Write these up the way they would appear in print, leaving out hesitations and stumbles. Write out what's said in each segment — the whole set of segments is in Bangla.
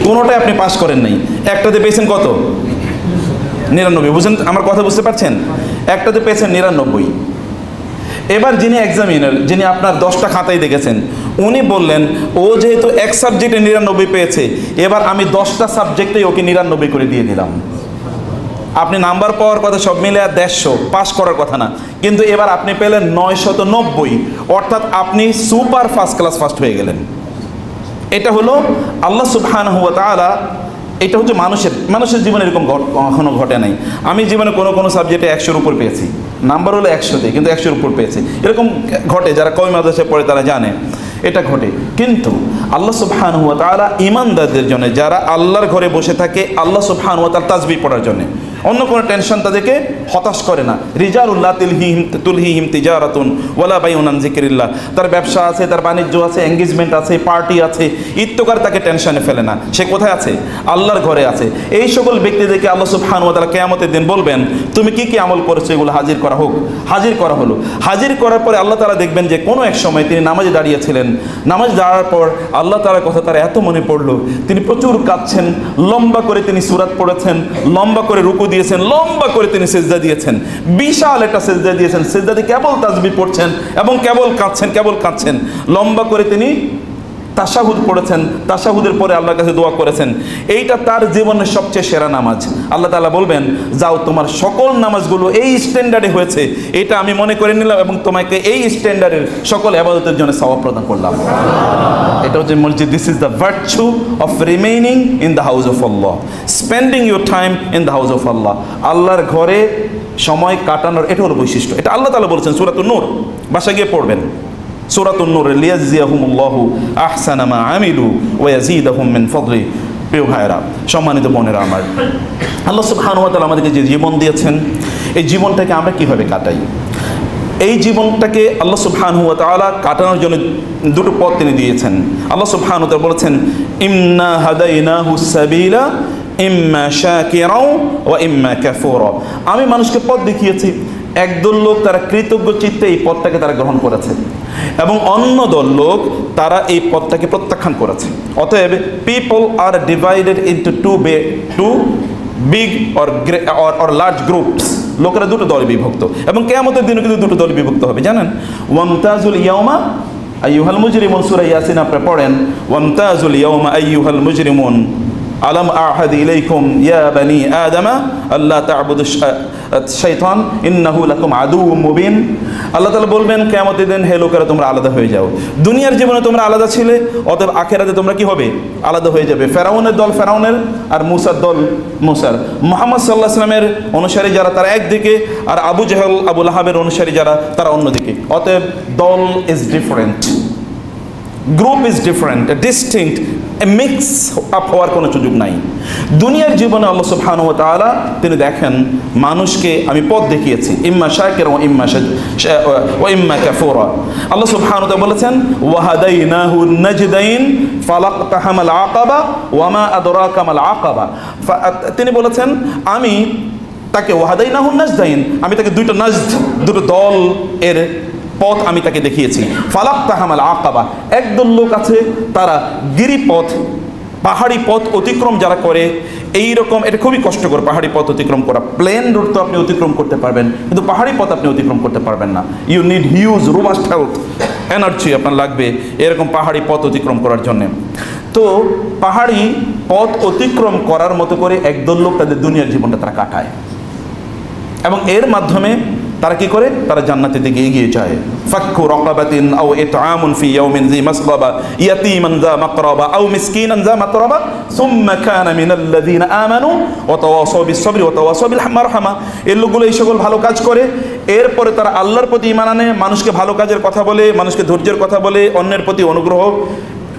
কোনোটাই আপনি পাস করেন নাই। একটাতে পেয়েছেন কত? 99। বুঝেন আমার কথা, বুঝতে পারছেন? একটাতে পেয়েছেন 99। এবার যিনি এক্সামিনার, যিনি আপনার 10টা খাতায় দেখেছেন, উনি বললেন ও যেহেতু এক সাবজেক্টে 99 পেয়েছে, এবার আমি 10টা সাবজেক্টেই ওকে 99 করে দিয়ে দিলাম। আপনি নাম্বার পাওয়ার কথা সব মিলে আর 150, পাস করার কথা না, কিন্তু এবার আপনি পেলেন 990, অর্থাৎ আপনি সুপার ফার্স্ট ক্লাস ফার্স্ট হয়ে গেলেন। এটা হলো আল্লাহ সুবহানাহু ওয়া তাআলা, এটা হচ্ছে মানুষের জীবনে এরকম কখনো ঘটে নাই। আমি জীবনে কোনো সাবজেক্টে 100-র উপর পেয়েছি, নাম্বার হলো 100তে, কিন্তু 100-র উপর পেয়েছি। এরকম ঘটে, যারা কওমি মাদ্রাসায় পড়ে তারা জানে এটা ঘটে। কিন্তু আল্লাহ সুবহানাহু ওয়া তাআলা ঈমানদারদের জন্য, যারা আল্লাহর ঘরে বসে থাকে আল্লাহ সুবহানাহু ওয়া তাআলা তাসবিহ পড়ার জন্য, অন্য কোনো টেনশন তাদেরকে হতাশ করে না। রিজালুল্লাহ তুলহিহিম তিজারাতুন ওয়ালা বাইউন আন যিকরিল্লাহ, তার ব্যবসা আছে, তার বাণিজ্য আছে, এঙ্গেজমেন্ট আছে, পার্টি আছে, ইত্তকার তাকে টেনশনে ফেলে না। সে কোথায় আছে? আল্লাহর ঘরে আছে। এই সকল ব্যক্তিদেরকে আল্লাহ সুবহানাহু ওয়া তাআলা কিয়ামতের দিন বলবেন, তুমি কি কি আমল করেছো এগুলো হাজির করা হোক। হাজির করা হলো। হাজির করার পরে আল্লাহ তাআলা দেখবেন যে কোনো এক সময় তিনি নামাজে দাঁড়িয়েছিলেন, নামাজ দাঁড়ার পর আল্লাহ তাআলার কথা তার এত মনে পড়লো, তিনি প্রচুর কাঁদছেন, লম্বা করে তিনি সূরাত পড়েছেন, লম্বা করে রুকু দিয়েছেন, লম্বা করে তিনি সিজদা দিয়েছেন, বিশাল একটা সিজদা দিয়েছেন। সিজদাতে কেবল তাসবিহ পড়ছেন এবং কেবল কাঁদছেন। লম্বা করে তিনি তাশাহুদ পড়েছেন, তাশাহুদের পরে আল্লাহর কাছে দোয়া করেছেন। এইটা তার জীবনের সবচেয়ে সেরা নামাজ। আল্লাহ তাআলা বলবেন, যাও তোমার সকল নামাজগুলো এই স্ট্যান্ডার্ডে হয়েছে, এটা আমি মনে করে নিলাম এবং তোমাকে এই স্ট্যান্ডার্ডের সকল ইবাদতের জন্য সওয়াব প্রদান করলাম। এটা হচ্ছে মসজিদ। This is the virtue of remaining in the house of Allah, spending your time in the house of Allah. আল্লাহর ঘরে সময় কাটানোর এটা হলো বৈশিষ্ট্য। এটা আল্লাহ তাআলা বলেছেন সূরাতুন নূর, বাসায় গিয়ে পড়বেন সূরাতুন নূর, লিয়াজজিয়াহুমুল্লাহু আহসানা মা আমিলু ওয়া ইয়াজিদাহুম মিন ফাদলি। প্রিয় ভাইরা, সম্মানিত বোনেরা আমার, আল্লাহ সুবহানাহু ওয়া তাআলা আমাদেরকে যে জীবন দিয়েছেন, এই জীবনটাকে আমরা কিভাবে কাটাই? এই জীবনটাকে আল্লাহ সুবহানাহু ওয়া তাআলা কাটানোর জন্য দুটো পথ তিনি দিয়েছেন। আল্লাহ সুবহানাহু ওয়া তাআলা বলেছেন, ইন্না হাদাইনাহুস সাবিলা ইম্মা শাকিরাও ওয়া ইম্মা কাফুরা। আমি মানুষকে পথ দেখিয়েছি। একদল লোক তারা কৃতজ্ঞ চিত্তে এই পথটাকে তারা গ্রহণ করেছে এবং অন্য দল লোক তারা এই পথটাকে প্রত্যাখ্যান করেছে। অতএব people are divided into two big or large groups. লোকেরা দুটো দলে বিভক্ত এবং কিয়ামতের দিনে কিন্তু দুটো দলে বিভক্ত হবে। জানেন, ওয়ামতাজুল ইয়াউমা আইয়ুহাল মুজরিমুন, সূরা ইয়াসিন আপনি পড়েন, ওয়ামতাজুল ইয়াউমা আইয়ুহাল মুজরিমুন আলাম আহাদ ইলাইকুম ইয়া বানি আদামা আল্লাহ তা'বুদু শাইতান ইন্নাহু লাকুম আদুউম মুবিন। আল্লাহ তাআলা বলবেন কিয়ামতের দিন, হে লোকেরা তোমরা আলাদা হয়ে যাও। দুনিয়ার জীবনে তোমরা আলাদা ছিলে, অতএব আখিরাতে তোমরা কি হবে? আলাদা হয়ে যাবে। ফেরাউনের দল ফেরাউনের আর মুসার দল মুসার। মুহাম্মদ সাল্লাল্লাহু আলাইহি ওয়াসাল্লামের অনুসারী যারা তারা একদিকে, আর আবু জাহল আবু লাহাবের অনুসারী যারা তারা অন্যদিকে। অতএব দল is different, group is different, distinct, mix up হওয়ার কোনো সুযোগ নাই। দুনিয়ার জীবনে আল্লাহ সুবহানাহু ওয়া তাআলা তিনি দেখেন মানুষকে আমি পথ দেখিয়েছি, ইম্মা শাকিরা ওয়া ইম্মা কাফুরা। আল্লাহ সুবহানাহু ওয়া তাআলা বলেছেন, ওয়া হাদাইনাহু নাজদাইন ফালাকতাহামাল আকাবা ওয়া মা আদরাকা মাল আকাবা। তিনি বলেছেন আমি তাকে ওয়া হাদাইনাহু নাজদাইন, আমি তাকে দুটো দল এর পথ আমি তাকে দেখিয়েছি। ফালাকতাহামাল আকাবা, একদল লোক আছে তারা গিরিপথ, পাহাড়ি পথ অতিক্রম যারা করে, এই রকম এটা খুবই কষ্টকর পাহাড়ি পথ অতিক্রম করা। প্লেন রুট তো আপনি অতিক্রম করতে পারবেন, কিন্তু পাহাড়ি পথ আপনি অতিক্রম করতে পারবেন না। You need huge robust health, energy আপনার লাগবে এরকম পাহাড়ি পথ অতিক্রম করার জন্যে। তো পাহাড়ি পথ অতিক্রম করার মতো করে একদল লোক তাদের দুনিয়ার জীবনটা তারা কাটায় এবং এর মাধ্যমে তারা কি করে? তারা জান্নাতের দিকে এগিয়ে যায়। ফাক্কু রাকাবাতিন আও ইতআমুন ফি ইয়াউমিন যি মাসগাবা ইয়াতীমান যা মাকরাবা আও মিসকিনান যা মাতরাবা সুম্মা কানা মিনাল্লাযিনা আমানু ওয়া তাওয়াসাউ বিস-সাবরি ওয়া তাওয়াসাউ বিল মারহামা। এই লোকগুলো এই সকল ভালো কাজ করে, এরপরে তারা আল্লাহর প্রতি ঈমান আনে, মানুষকে ভালো কাজের কথা বলে, মানুষকে ধৈর্যের কথা বলে, অন্যের প্রতি অনুগ্রহ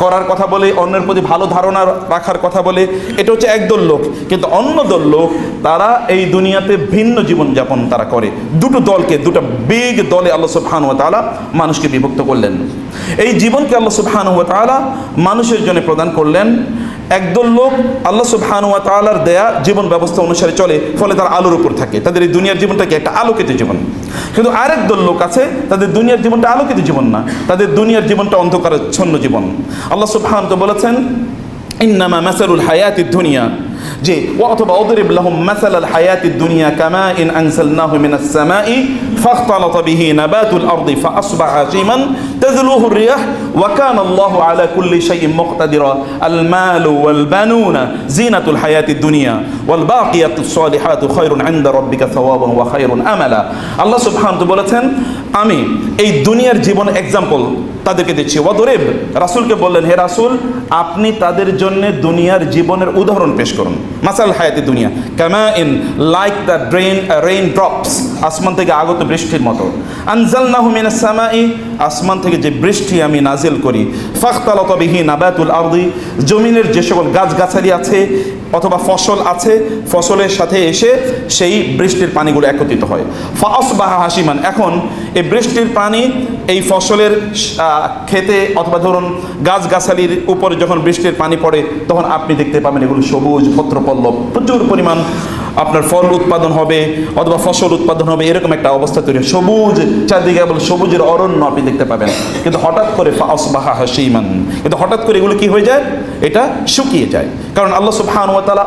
করার কথা বলে, অন্যের প্রতি ভালো ধারণা রাখার কথা বলে। এটা হচ্ছে একদল লোক। কিন্তু অন্য দল লোক তারা এই দুনিয়াতে ভিন্ন জীবনযাপন তারা করে। দুটো দলকে, দুটো বিগ দলে আল্লাহ সুবহানাহু ওয়া তাআলা মানুষকে বিভক্ত করলেন। এই জীবনকে আল্লাহ সুবহানাহু ওয়া তাআলা মানুষের জন্য প্রদান করলেন। একদল লোক আল্লাহ সুবহানাহু ওয়া তাআলার দেয়া জীবন ব্যবস্থা অনুসারে চলে, ফলে তারা আলোর উপর থাকে। তাদের এই দুনিয়ার জীবনটাকে একটা আলোকিত জীবন। কিন্তু আরেক দল লোক আছে তাদের দুনিয়ার জীবনটা আলোকিত জীবন না, তাদের দুনিয়ার জীবনটা অন্ধকারাচ্ছন্ন জীবন। আল্লাহ সুবহানাহু ওয়া তাআলা বলেছেন, ইন্নামা মাসালুল হায়াতিদ দুনিয়া, যে অথবা অদরিব লাহুম মাসালাল হায়াতিদ দুনিয়া কামা ইন আনসালনাহু মিনাস সামাই ফাখতালাতা বিহি নাবাতুল আরদি ফাআসবাহা হাশিমান তাযলুহু রিয়াহ ওয়া কানা আল্লাহু আলা কুল্লি শাইইন মুকতাদিরা আল মালু ওয়াল বানুনা জিনাতুল হায়াতিদ দুনিয়া ওয়াল বাকিয়াতুস সালিহাতু খায়রুন ইনদা রাব্বিকা সাওয়াবান ওয়া খায়রুন আমালা। আল্লাহ সুবহানাহু বলেছেন, আমি এই দুনিয়ার জীবন এক্সাম্পল তাদেরকে দিচ্ছি। ওয়াদরিব, রাসূলকে বললেন, হে রাসূল আপনি তাদের জন্য দুনিয়ার জীবনের উদাহরণ পেশ করুন। মাসাল হায়াতি দুনিয়া কামা in, like the rain drops, আসমান থেকে আগত বৃষ্টির মতো। আনজালনাহু মিনাস সামাই, আসমান থেকে যে বৃষ্টি আমি নাজিল করি। ফাখতালাতা বিহি নাবাতুল আরদি, জমিনের যে সকল গাছগাছালি আছে অথবা ফসল আছে, ফসলের সাথে এসে সেই বৃষ্টির পানিগুলো একত্রিত হয়। ফাআসবাহা হাশিমান, এখন এই বৃষ্টির পানি এই ফসলের খেতে অথবা ধরুন গাছগাছালির উপরে যখন বৃষ্টির পানি পড়ে তখন আপনি দেখতে পাবেন এগুলো সবুজ পত্রপল্লব, প্রচুর পরিমাণ আপনার ফল উৎপাদন হবে অথবা ফসল উৎপাদন হবে, এরকম একটা অবস্থা তৈরি হয়। সবুজ চারদিকে কেবল সবুজের অরণ্য আপনি দেখতে পাবেন। কিন্তু হঠাৎ করে ফাআসবাহা হাশিমান, কিন্তু হঠাৎ করে এগুলো কি হয়ে যায়? এটা শুকিয়ে যায়। কারণ আল্লাহ সুবহানাহু ওয়া তাআলা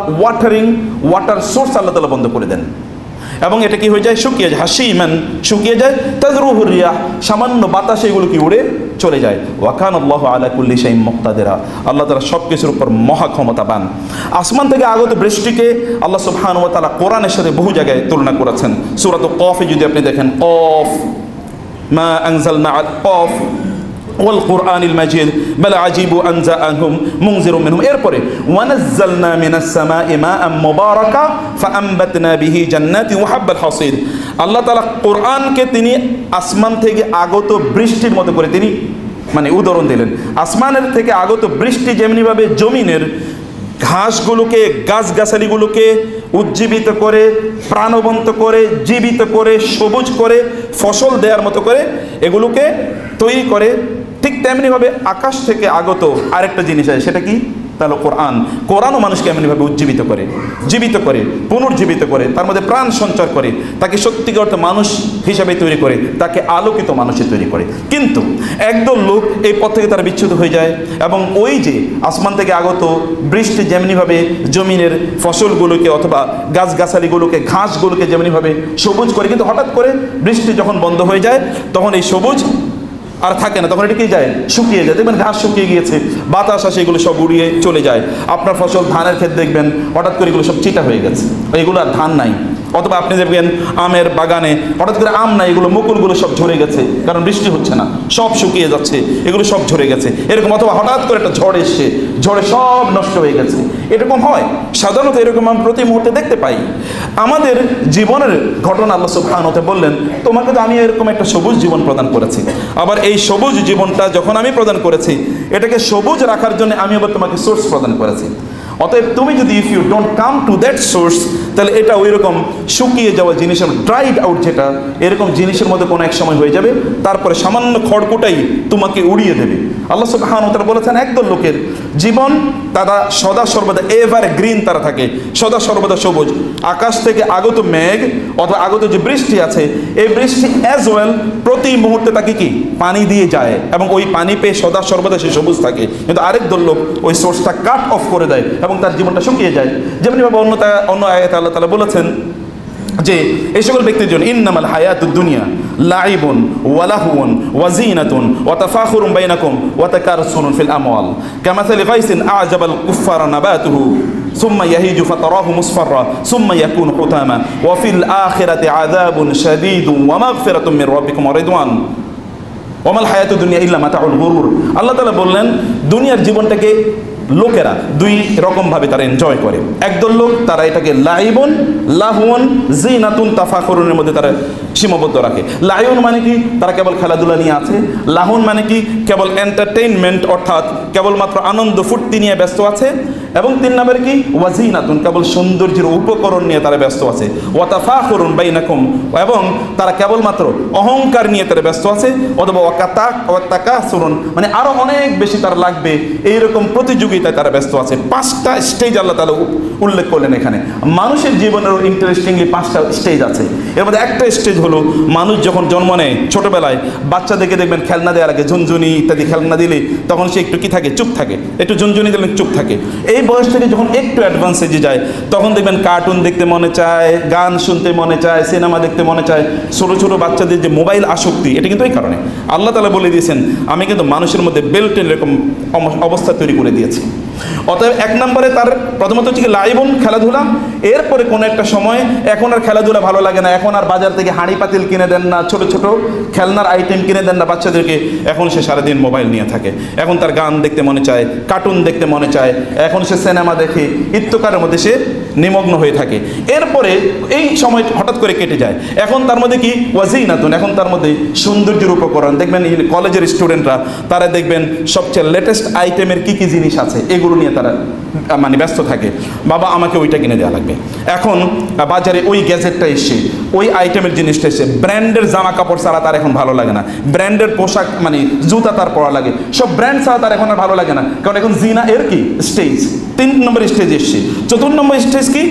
ওয়াটার সোর্স আল্লাহ তাআলা বন্ধ করে দেন এবং এটা কি হয়ে যায়? শুকিয়ে যায়। হাশিমান, শুকিয়ে যায়। তাযরুহু রিয়াহ, সামান্য বাতাসে এগুলো কি উড়ে চলে যায়। ওয়া কানা আল্লাহু আলা কুল্লি শাইইন মুকতাদিরা, আল্লাহ তাআলা সব কিছুর উপর মহা ক্ষমতাবান। আসমান থেকে আগত বৃষ্টিকে আল্লাহ সুবহানাহু ওয়া তাআলা কোরআনের সাথে বহু জায়গায় তুলনা করেছেন। সূরাতুল কফে যদি আপনি দেখেন, কফ মা আনজালনা আল কফ ওয়াল কুরআনিল মাজিদ বাল আজিবু আন জাআহুম মুনজিরুম মিনহুম, এরপরে ওয়ানাজ্জালনা মিনাস সামাই মাআম মুবারাকা ফাআমবাতনা বিহি জান্নাতি ওয়া হাব্বাল হাসিদ। আল্লাহ তাআলা কোরআনকে তিনি আসমান থেকে আগত বৃষ্টির মতো করে তিনি উদাহরণ দিলেন। আসমানের থেকে আগত বৃষ্টি যেমনিভাবে জমিনের ঘাসগুলোকে গাছগাছালিগুলোকে উজ্জীবিত করে, প্রাণবন্ত করে, জীবিত করে, সবুজ করে, ফসল দেওয়ার মতো করে এগুলোকে তৈরি করে, ঠিক তেমনিভাবে আকাশ থেকে আগত আরেকটা জিনিস আছে, সেটা কি? তাহলে কোরআন। কোরআনও মানুষকে এমনিভাবে উজ্জীবিত করে, জীবিত করে, পুনর্জীবিত করে, তার মধ্যে প্রাণ সঞ্চার করে, তাকে সত্যিকার অর্থে মানুষ হিসাবে তৈরি করে, তাকে আলোকিত মানুষে তৈরি করে। কিন্তু একদল লোক এই পথ থেকে তারা বিচ্যুত হয়ে যায় এবং ওই যে আসমান থেকে আগত বৃষ্টি যেমনিভাবে জমিনের ফসলগুলোকে অথবা গাছগাছালিগুলোকে, ঘাসগুলোকে যেমনিভাবে সবুজ করে, কিন্তু হঠাৎ করে বৃষ্টি যখন বন্ধ হয়ে যায় তখন এই সবুজ আর থাকে না, তখন এটা কি যায়? শুকিয়ে যায়। দেখবেন ঘাস শুকিয়ে গিয়েছে, বাতাস আসে, এগুলো সব উড়িয়ে চলে যায়। আপনার ফসল ধানের ক্ষেত দেখবেন হঠাৎ করে এগুলো সব চিটা হয়ে গেছে, এগুলো আর ধান নাই। অথবা আপনি দেখবেন আমের বাগানে হঠাৎ করে আম নাই, এগুলো মুকুলগুলো সব ঝরে গেছে, কারণ বৃষ্টি হচ্ছে না, সব শুকিয়ে যাচ্ছে, এগুলো সব ঝরে গেছে এরকম। অথবা হঠাৎ করে একটা ঝড় এসছে, ঝড়ে সব নষ্ট হয়ে গেছে, এরকম হয়। সাধারণত এরকম আমরা প্রতি মুহূর্তে দেখতে পাই। আমাদের জীবনের ঘটনা আল্লাহ সুবহানাহু ওয়া তাআলা বললেন, তোমাকে তো আমি এরকম একটা সবুজ জীবন প্রদান করেছি, আবার এই সবুজ জীবনটা যখন আমি প্রদান করেছি এটাকে সবুজ রাখার জন্য আমি আবার তোমাকে সোর্স প্রদান করেছি। অতএব তুমি যদি if you don't come to that source, তাহলে এটা ওই রকম শুকিয়ে যাওয়া জিনিসের, ড্রাইড আউট যেটা, এরকম জিনিসের মধ্যে কোনো এক সময় হয়ে যাবে, তারপরে সামান্য খড়কুটাই তোমাকে উড়িয়ে দেবে। আল্লাহ সুবহানাহু ওয়া তাআলা বলেছেন, একদল লোকের জীবন তারা সদা সর্বদা এভার গ্রিন, তারা থাকে সদা সর্বদা সবুজ। আকাশ থেকে আগত মেঘ অথবা আগত যে বৃষ্টি আছে, এই বৃষ্টি অ্যাজ ওয়েল প্রতি মুহূর্তে তাকে কি পানি দিয়ে যায় এবং ওই পানি পেয়ে সদা সর্বদা সে সবুজ থাকে। কিন্তু আরেক দল লোক ওই সোর্সটা কাট অফ করে দেয় এবং তার জীবনটা শুকিয়ে যায়। যেমনিভাবে অন্য আয়াতে আল্লাহ তাআলা বলেছেন যে এই সকল ব্যক্তির জন্য ইন্নামাল হায়াতুদ দুনিয়া লাইবুন ওয়া লাহওয়ুন ওয়া যিনাতুন ওয়া তাফাখুরুন বাইনাকুম ওয়া তাকাসুরুন ফিল আমওয়াল কামাসালি গায়সিন আ'জাবাল কুফফারা নাবাতুহু সুম্মা ইয়াহিজু ফাতারাহু মুসফাররা সুম্মা ইয়াকুনু হুতামা ওয়া ফিল আখিরাতি আযাবুন শাদীদুন ওয়া মাগফিরাতুম মির রাব্বিকুম ওয়া রিদওয়ান ওয়া মাল হায়াতুদ দুনিয়া ইল্লা মাতাউল গুরুর। আল্লাহ তাআলা বললেন, দুনিয়ার জীবনটাকে লোকেরা দুই রকমভাবে তারা এনজয় করে। একদল লোক তারা এটাকে লাইবুন লাহওয়ুন যিনাতুন তাফাখুরুনের মধ্যে তারা সীমাবদ্ধ রাখে। লাইবুন মানে কি? তারা কেবল খেলাধুলা নিয়ে আছে। লাহওয়ুন মানে কি? কেবল এন্টারটেইনমেন্ট, অর্থাৎ কেবলমাত্র আনন্দ ফুর্তি নিয়ে ব্যস্ত আছে। এবং 3 নম্বরে কি ওয়াজিনাতুন, কেবল সৌন্দর্যের উপকরণ নিয়ে তারা ব্যস্ত আছে। ওয়াতাফাখুরুন বাইনাকুম, এবং তারা কেবলমাত্র অহংকার নিয়ে তারা ব্যস্ত আছে। অথবা ওয়াতাকাসুরুন, মানে আরো অনেক বেশি তার লাগবে, এইরকম প্রতিযোগিতায় তারা ব্যস্ত আছে। 5টা স্টেজ আল্লাহ তাআলা উল্লেখ করলেন এখানে। মানুষের জীবনেরও ইন্টারেস্টিংলি 5টা স্টেজ আছে। এর মধ্যে একটা স্টেজ হলো মানুষ যখন জন্ম নেয়, ছোটবেলায় বাচ্চাদেরকে দেখবেন খেলনা দেওয়ার আগে ঝুনঝুনি ইত্যাদি খেলনা দিলে তখন সে একটু কি থাকে, চুপ থাকে, একটু ঝুনঝুনি দিলে চুপ থাকে। এই বয়স থেকে যখন একটু অ্যাডভান্স এজে যায় তখন দেখবেন কার্টুন দেখতে মনে চায়, গান শুনতে মনে চায়, সিনেমা দেখতে মনে চায়। ছোটো ছোটো বাচ্চাদের যে মোবাইল আসক্তি, এটা কিন্তু এই কারণে আল্লাহ তাআলা বলে দিয়েছেন আমি কিন্তু মানুষের মধ্যে বেল্টেন এরকম অবস্থা তৈরি করে দিয়েছি। অতএব 1 নম্বরে তার প্রথমত হচ্ছে কি লাইবুন, খেলাধুলা। এরপরে কোনো একটা সময় এখন আর খেলাধুলা ভালো লাগে না, এখন আর বাজার থেকে হাঁড়ি পাতিল কিনে দেন না, ছোট ছোট খেলনার আইটেম কিনে দেন না বাচ্চাদেরকে, এখন সে সারাদিন মোবাইল নিয়ে থাকে। এখন তার গান দেখতে মনে চায়, কার্টুন দেখতে মনে চায়, এখন সে সিনেমা দেখে, ইত্তকারের মধ্যে সে নিমগ্ন হয়ে থাকে। এরপরে এই সময় হঠাৎ করে কেটে যায়, এখন তার মধ্যে কি ওয়াজিনাতুন, এখন তার মধ্যে সৌন্দর্যের উপকরণ। দেখবেন কলেজের স্টুডেন্টরা তারা দেখবেন সবচেয়ে লেটেস্ট আইটেমের কি কি জিনিস আছে এগুলো নিয়ে তারা মানে ব্যস্ত থাকে। বাবা আমাকে ওইটা কিনে দেওয়া লাগবে, এখন বাজারে ওই গ্যাজেটটা এসছে, ওই আইটেমের জিনিসটা এসছে, ব্র্যান্ডের জামা কাপড় ছাড়া তার এখন ভালো লাগে না, ব্র্যান্ডের পোশাক মানে জুতা তার পরা লাগে, সব ব্র্যান্ড ছাড়া তার এখন আর ভালো লাগে না, কারণ এখন জিনা এর কি স্টেজ। 3 নম্বর স্টেজ এসছে। 4 নম্বর স্টেজ কি,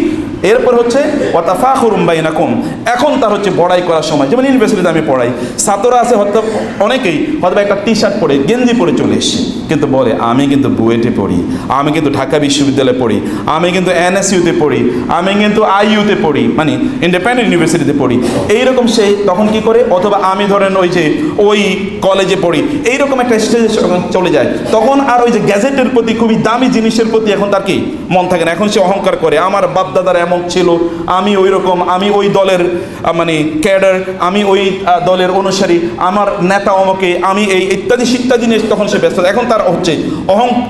এরপর হচ্ছে ওয়াতাফাখুরুম বাইনাকুম, এখন তার হচ্ছে বড়াই করার সময়। যেমন ইউনিভার্সিটিতে আমি পড়াই, ছাত্ররা আছে হয়তো অনেকেই হয়তো একটা টি-শার্ট পরে গেঞ্জি পরে চলে এসছে, কিন্তু বলে আমি কিন্তু বুয়েটে পড়ি, আমি কিন্তু ঢাকা বিশ্ববিদ্যালয়ে পড়ি, আমি কিন্তু এনএসইউতে পড়ি, আমি কিন্তু আইইউতে পড়ি, মানে ইন্ডিপেন্ডেন্ট ইউনিভার্সিটিতে পড়ি, এইরকম সে তখন কি করে। অথবা আমি ধরেন ওই যে ওই কলেজে পড়ি, এইরকম একটা স্টেজে চলে যায়, তখন আর ওই যে গ্যাজেটের প্রতি, খুবই দামি জিনিসের প্রতি এখন তার কি মন থাকে না। এখন সে অহংকার করে আমার বাপ দাদার এমন ছিল, আমি ওই রকম, আমি ওই দলের মানে ক্যাডার, আমি ওই দলের অনুসারী, আমার নেতা অমকে, আমি এই ইত্যাদি ইত্যাদি নিয়ে তখন সে ব্যস্ত। এখন তার হচ্ছে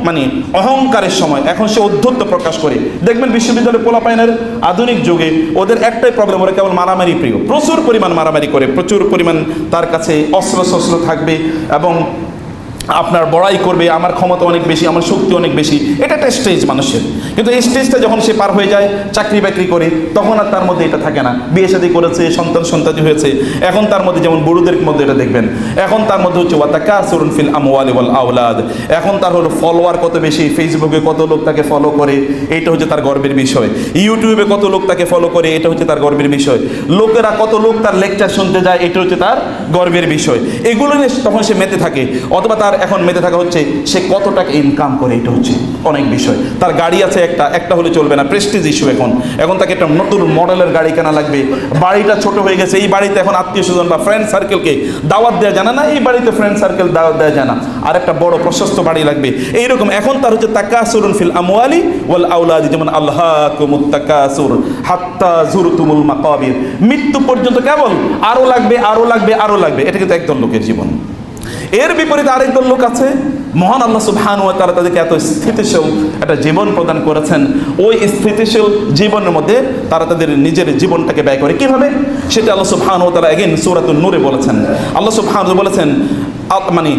মানে অহংকারের সময়, এখন সে অধ্যত্ব প্রকাশ করে। দেখবেন বিশ্ববিদ্যালয়ের পোলাপাইনের আধুনিক যুগে ওদের একটাই প্রবলেম, ওরা কেবল মারামারি প্রিয়, প্রচুর পরিমাণ মারামারি করে, প্রচুর পরিমাণ তার কাছে অস্ত্র শস্ত্র থাকবে এবং আপনার বড়াই করবে, আমার ক্ষমতা অনেক বেশি, আমার শক্তি অনেক বেশি। এটা একটা স্টেজ মানুষের, কিন্তু এই স্টেজটা যখন সে পার হয়ে যায়, চাকরি বাকরি করে, তখন আর তার মধ্যে এটা থাকে না। বিয়ে শাদী করেছে, সন্তান হয়েছে, এখন তার মধ্যে যেমন বড়দের মধ্যে এটা দেখবেন, এখন তার মধ্যে হচ্ছে ওয়াতাকাসুরুন ফিল আমওয়ালি ওয়াল আওলাদ, এখন তার হলো ফলোয়ার কত বেশি, ফেসবুকে কত লোক তাকে ফলো করে, এটা হচ্ছে তার গর্বের বিষয়। ইউটিউবে কত লোক তাকে ফলো করে, এটা হচ্ছে তার গর্বের বিষয়। লোকেরা কত লোক তার লেকচার শুনতে যায়, এটা হচ্ছে তার গর্বের বিষয়। এগুলো নিয়ে তখন সে মেতে থাকে। অথবা তার এখন মেতে থাকা হচ্ছে সে কত টাকা ইনকাম করে, এটা হচ্ছে অনেক বিষয়। তার গাড়ি আছে একটা হলে চলবে না, প্রেস্টিজ ইস্যু। এখন তাকে একটা নতুন মডেলের গাড়ি কেনা লাগবে, বাড়িটা ছোট হয়ে গেছে, এই বাড়িতে এখন আত্মীয় স্বজন বা ফ্রেন্ড সার্কেলকে দাওয়াত দেওয়া জানা না, এই বাড়িতে ফ্রেন্ড সার্কেল দাওয়াত দেওয়া জানা, আর একটা বড় প্রশস্ত বাড়ি লাগবে। এইরকম এখন তার হচ্ছে তাকাসুরুন ফিল আমওয়ালি ওয়াল আওলাদি, যেমন আল্লাহাকুমুত তাকাসুর হাত্তা যুরতুমুল মাকাবির, মৃত্যু পর্যন্ত কেবল আরো লাগবে, আরো লাগবে, আরো লাগবে। এটা কিন্তু একদল লোকের জীবন। এর বিপরীতে আরেকদল লোক আছে, মহান আল্লাহ সুবহানাহু ওয়া তাআলা তাদেরকে এত স্থিতিশীল একটা জীবন প্রদান করেছেন, ওই স্থিতিশীল জীবনের মধ্যে তারা তাদের নিজের জীবনটাকে ব্যয় করে। কিভাবে সেটা আল্লাহ সুবহানাহু ওয়া তাআলা এগেইন সূরাতুন নূরে বলেছেন। আল্লাহ সুবহানাহু ওয়া তাআলা বলেছেন মানে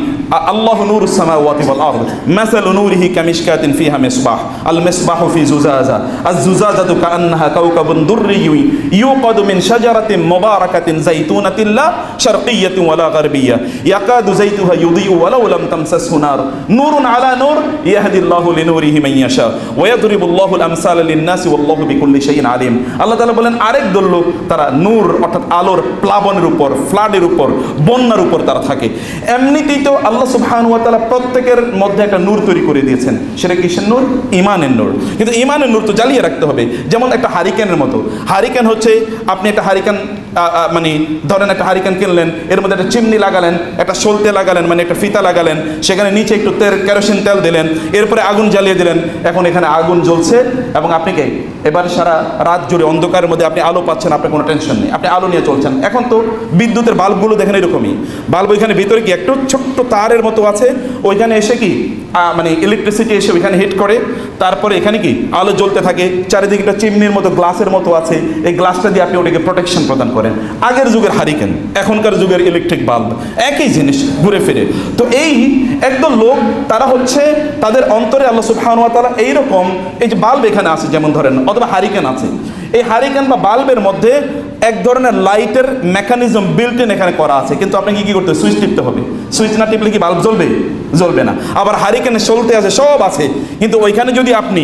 আল্লাহু নূরুস সামাওয়াতি ওয়াল আরদ মাসালু নূরিহি কামিশকাতিন ফিহা মিসবাহ আল মিসবাহু ফি জুজাজা আজ জুজাজাতু কাআন্নাহা কাওকাবুন দুররিয়্যুন ইউকাদু মিন শাজারাতিন মুবারাকাতিন যাইতুনাতিন লা শারকিয়্যাতিন ওয়ালা গারবিয়্যা ইয়াকাদু যাইতুহা ইউদিউ ওয়ালাউ লাম তামসাসহু নার নূরুন আলা নূর ইয়াহদিল্লাহু লিনূরিহি মান ইয়াশা ওয়া ইয়াদরিবুল্লাহুল আমসালা লিন-নাসি ওয়াল্লাহু বিকুল্লি শাইইন আলিম। আল্লাহ তাআলা বলেন আরেক দল লোক, তারা নূর অর্থাৎ আলোর প্লাবনের উপর, ফ্লাডের উপর, বন্যার উপর তারা থাকে। এমনিতেই তো আল্লাহ সুবহানাহু ওয়া তাআলা প্রত্যেকের মধ্যে একটা নূর তৈরি করে দিয়েছেন। সেটা কিসের নূর? ঈমানের নূর। কিন্তু ঈমানের নূর তো জ্বালিয়ে রাখতে হবে। যেমন একটা হারিকেনের মতো, হারিকেন হচ্ছে আপনি একটা হারিকেন মানে ধরেন একটা হারিকেন কিনলেন, এর মধ্যে একটা চিমনি লাগালেন, একটা সলতে লাগালেন, মানে একটা ফিতা লাগালেন, সেখানে নিচে একটু কেরোসিন তেল দিলেন, এরপরে আগুন জ্বালিয়ে দিলেন, এখন এখানে আগুন জ্বলছে এবং আপনি কি এবার সারা রাত জুড়ে অন্ধকারের মধ্যে আপনি আলো পাচ্ছেন, আপনার কোনো টেনশন নেই, আপনি আলো নিয়ে চলছেন। এখন তো বিদ্যুতের বাল্বগুলো দেখেন এরকমই, বাল্ব ওইখানে ভিতরে কি একটু ছোট্ট তারের মতো আছে, ওইখানে এসে কি মানে ইলেকট্রিসিটি এসে ওইখানে হিট করে, তারপরে এখানে কি আলো জ্বলতে থাকে। চারিদিকে একটা চিমনির মতো গ্লাসের মতো আছে, এই গ্লাসটা দিয়ে আপনি ওটাকে প্রোটেকশন প্রদান করেন। আগের যুগের হারিকেন, এখনকার যুগের ইলেকট্রিক বাল্ব, একই জিনিস ঘুরে ফিরে। তো এই একদল লোক তারা হচ্ছে তাদের অন্তরে আল্লাহ সুবহানাহু ওয়া তাআলা এইরকম, এই যে বাল্ব এখানে আছে যেমন ধরেন, অথবা হারিকেন আছে, এই হারিকেন বা বাল্বের মধ্যে এক ধরনের লাইটের মেকানিজম বিল্ট ইন এখানে করা আছে, কিন্তু আপনাকে কি করতে হবে? সুইচ টিপতে হবে। সুইচ না টিপলে কি বাল্ব জ্বলবে? জ্বলবে না। আবার হারিকেনে সলতে আছে, সব আছে, কিন্তু ওইখানে যদি আপনি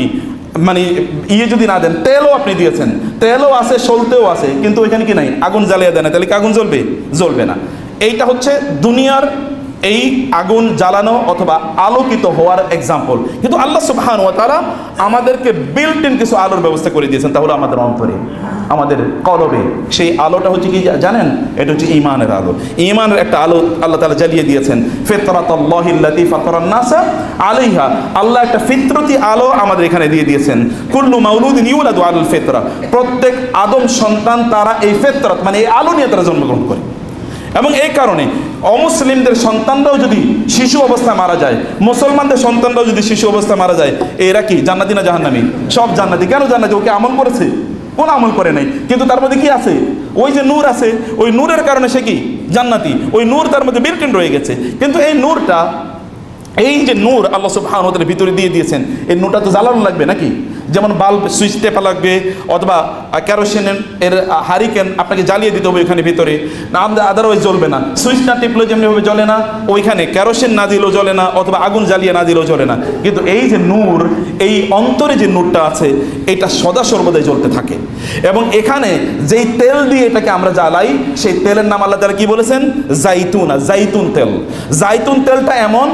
মানে যদি না দেন, তেলও আপনি দিয়েছেন, তেলও আছে, সলতেও আছে, কিন্তু ওইখানে কি নাই, আগুন জ্বালিয়ে দেন, তাহলে কি আগুন জ্বলবে? জ্বলবে না। এইটা হচ্ছে দুনিয়ার এই আগুন জ্বালানো অথবা আলোকিত হওয়ার এক্সাম্পল। কিন্তু আল্লাহ সুবহানাহু ওয়া তাআলা আমাদেরকে বিল্ট ইন কিছু আলোর ব্যবস্থা করে দিয়েছেন, তাহলে আমাদের অন্তরে, আমাদের কলবে। সেই আলোটা হচ্ছে কি জানেন? এটা হচ্ছে ঈমানের আলো। ঈমানের একটা আলো আল্লাহ তাআলা জ্বালিয়ে দিয়েছেন। ফিতরাতাল্লাহিল্লাতী ফাতারান নাসা আলাইহা, আল্লাহ একটা ফিতরতি আলো আমাদের এখানে দিয়ে দিয়েছেন। কুল্লু মাউলুদিন ইউলাদু আলাল ফিতরা, প্রত্যেক আদম সন্তান তারা এই ফিতরত মানে এই আলো নিয়ে তারা জন্মগ্রহণ করে। এবং এই কারণে অমুসলিমদের সন্তানরাও যদি শিশু অবস্থায় মারা যায়, মুসলমানদের সন্তানরাও যদি শিশু অবস্থায় মারা যায়, এরা কি জান্নাতি না জাহান্নামী? সব জান্নাতি। কেন জান্নাতি? ওকে আমল করেছে? কোন আমল করে নাই, কিন্তু তার মধ্যে কি আছে? ওই যে নূর আছে, ওই নূরের কারণে সে কি জান্নাতি। ওই নূর তার মধ্যে বিল্ট ইন রয়ে গেছে। কিন্তু এই নূরটা, এই যে নূর আল্লাহ সুবহানাহু ওয়া তাআলা ভিতরে দিয়ে দিয়েছেন, এই নূরটা তো জ্বালানো লাগবে নাকি? যেমন বাল্ব সুইচ টেপা লাগবে, অথবা কেরোসিনের হারিকেন আপনাকে জ্বালিয়ে দিতে হবে ওইখানে ভিতরে, না আদারওয়াইজ জ্বলবে না। সুইচ না টিপলে যেমনিভাবে জ্বলে না, ওইখানে কেরোসিন না দিলেও জ্বলে না, অথবা আগুন জ্বালিয়ে না দিলেও জ্বলে না। কিন্তু এই যে নূর, এই অন্তরে যে নূরটা আছে, এটা সদা সর্বদাই জ্বলতে থাকে। এবং এখানে যেই তেল দিয়ে এটাকে আমরা জ্বালাই, সেই তেলের নাম আল্লাহ তাআলা কি বলেছেন? জাইতুনা, জাইতুন তেল। জাইতুন তেলটা এমন,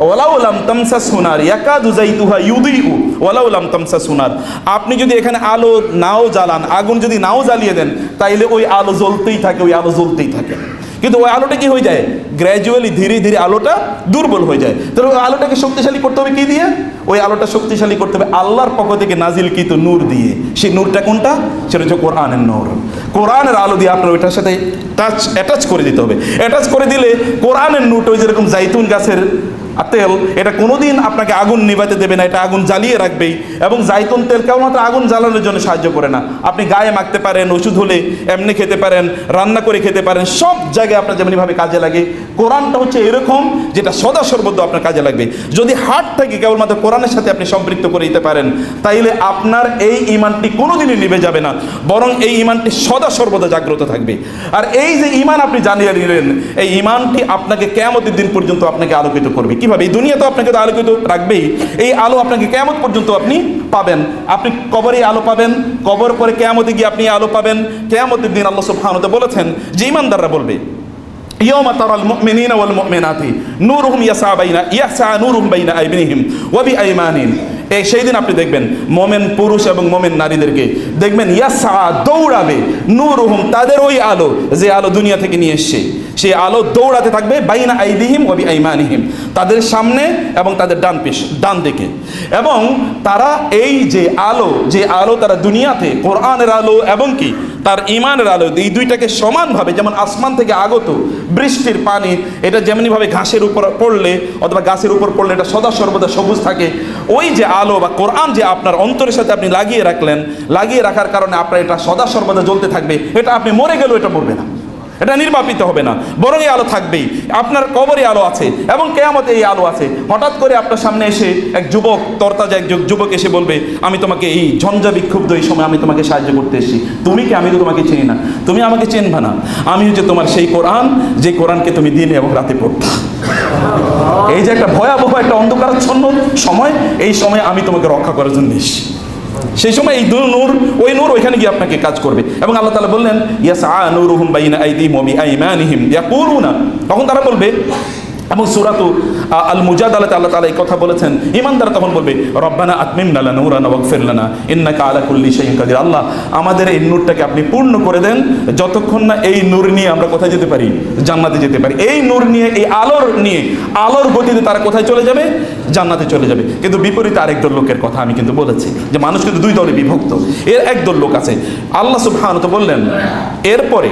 ওয়ালাউ লাম তামসাসহু নার ইয়াকাদু যাইতুহা ইউদিউ ওয়ালাউ লাম তামসাসহু নার, আপনি যদি এখানে আলো নাও জ্বালান, আগুন যদি নাও জ্বালিয়ে দেন, তাইলে ওই আলো জ্বলতেই থাকে, ওই আলো জ্বলতেই থাকে। কিন্তু ওই আলোটা কি হয়ে যায়? গ্র্যাজুয়ালি, ধীরে ধীরে আলোটা দুর্বল হয়ে যায়। তাহলে ওই আলোটাকে শক্তিশালী করতে হবে কি দিয়ে? ওই আলোটা শক্তিশালী করতে হবে আল্লাহর পক্ষ থেকে নাজিলকৃত নূর দিয়ে। সেই নূরটা কোনটা? সেটা হচ্ছে কোরআনের নূর। কোরআনের আলো দিয়ে আপনার ওইটার সাথে অ্যাটাচ করে দিতে হবে। অ্যাটাচ করে দিলে কোরআনের নূরটা ওই যেরকম জাইতুন গাছের তেল, এটা কোনোদিন আপনাকে আগুন নিভাতে দেবে না, এটা আগুন জ্বালিয়ে রাখবেই। এবং জাইতুন তেল কেবলমাত্র আগুন জ্বালানোর জন্য সাহায্য করে না, আপনি গায়ে মাখতে পারেন, ওষুধ হলে এমনি খেতে পারেন, রান্না করে খেতে পারেন, সব জায়গায় আপনার যেমনিভাবে কাজে লাগে। কোরআনটা হচ্ছে এরকম যেটা সদা সর্বদা আপনার কাজে লাগবে। যদি হার্টটাকে কেবলমাত্র কোরআনের সাথে আপনি সম্পৃক্ত করে দিতে পারেন, তাইলে আপনার এই ঈমানটি কোনোদিনই নিভে যাবে না, বরং এই ঈমানটি সদা সর্বদা জাগ্রত থাকবে। আর এই যে ঈমান আপনি জানিয়ে নিলেন, এই ঈমানটি আপনাকে কিয়ামতের দিন পর্যন্ত আপনাকে আলোকিত করবে। কিভাবে? এই দুনিয়া তো আপনাকে তো আলোকিত রাখবেই, এই আলো আপনাকে কিয়ামত পর্যন্ত আপনি পাবেন। আপনি কবরে আলো পাবেন, কবর পরে কিয়ামতে গিয়ে আপনি আলো পাবেন। কিয়ামতের দিন আল্লাহ সুবহানাহু ওয়া তাআলা বলেছেন যে ঈমানদাররা বলবে, ইয়াওমা তারাল মুমিনিনা ওয়াল মুমিনাতি নূরুহুম ইয়াসা নূরুহুম বাইনা আইবিনিহিম ওয়া বিআইমানিহিম। এই সেই দিন আপনি দেখবেন মোমেন পুরুষ এবং মোমেন নারীদেরকে দেখবেন ইয়াসা দৌড়াবে, নূরুহুম তাদের ওই আলো, যে আলো দুনিয়া থেকে নিয়ে এসছে, সেই আলো দৌড়াতে থাকবে বাইনা আইদিহিম ওয়া বিআইমানিহিম, তাদের সামনে এবং তাদের ডান দিকে। এবং তারা এই যে আলো তারা দুনিয়াতে কোরআনের আলো এবং কি তার ঈমানের আলো, এই দুইটাকে সমানভাবে, যেমন আসমান থেকে আগত বৃষ্টির পানি, এটা যেমনিভাবে ঘাসের উপর পড়লে অথবা গাছের উপর পড়লে এটা সদা সর্বদা সবুজ থাকে, ওই যে আলো বা কোরআন যে আপনার অন্তরের সাথে আপনি লাগিয়ে রাখলেন, লাগিয়ে রাখার কারণে আপনার এটা সদা সর্বদা জ্বলতে থাকবে। এটা আপনি মরে গেলেও এটা মরবে না, এটা নির্বাপিত হবে না, বরং এই আলো থাকবেই। আপনার কবরে আলো আছে এবং কিয়ামতে এই আলো আছে। হঠাৎ করে আপনার সামনে এসে এক যুবক, তরতাজা এক যুবক এসে বলবে, আমি তোমাকে এই ঝঞ্ঝা বিক্ষুব্ধ এই সময় আমি তোমাকে সাহায্য করতে এসেছি। তুমি কি? আমি তো তোমাকে চিনি না, তুমি আমাকে চিনবা না। আমি হচ্ছে তোমার সেই কোরআন, যে কোরআনকে তুমি দিনে এবং রাতে পড়তা। এই যে একটা ভয়াবহ একটা অন্ধকারাচ্ছন্ন সময়, এই সময় আমি তোমাকে রক্ষা করার জন্য এসেছি। সেই সময় এই নূর, ওই নূর ওইখানে গিয়ে আপনাকে কাজ করবে। এবং আল্লাহ তাআলা বললেন ইয়াসআ নূরুহুম বাইনা আইদিহিম ওয়া বিআইমানিহিম ইয়াকুলুনা, তখন তারা বলবে, এবং সূরাতু আল মুজাদালাতে আল্লাহ তাআলা এই কথা বলেছেন, ঈমানদার তখন বলবে রব্বানা আতমিমনা লানা নূরানা ওয়াগফির লানা ইন্নাকা আলা কুল্লি শাইইন কাদির। আল্লাহ আমাদের এই নূরটাকে আপনি পূর্ণ করে দেন, যতক্ষণ না এই নূর নিয়ে আমরা কোথায় যেতে পারি? জান্নাতে যেতে পারি। এই নূর নিয়ে, এই আলোর নিয়ে, আলোর গতিতে তারা কোথায় চলে যাবে? জান্নাতে চলে যাবে। কিন্তু বিপরীতে আরেকদল লোকের কথা আমি কিন্তু বলেছি যে মানুষ কিন্তু দুই দলে বিভক্ত। এর একদল লোক আছে, আল্লাহ সুবহানাহু ওয়া তাআলা বললেন এরপরে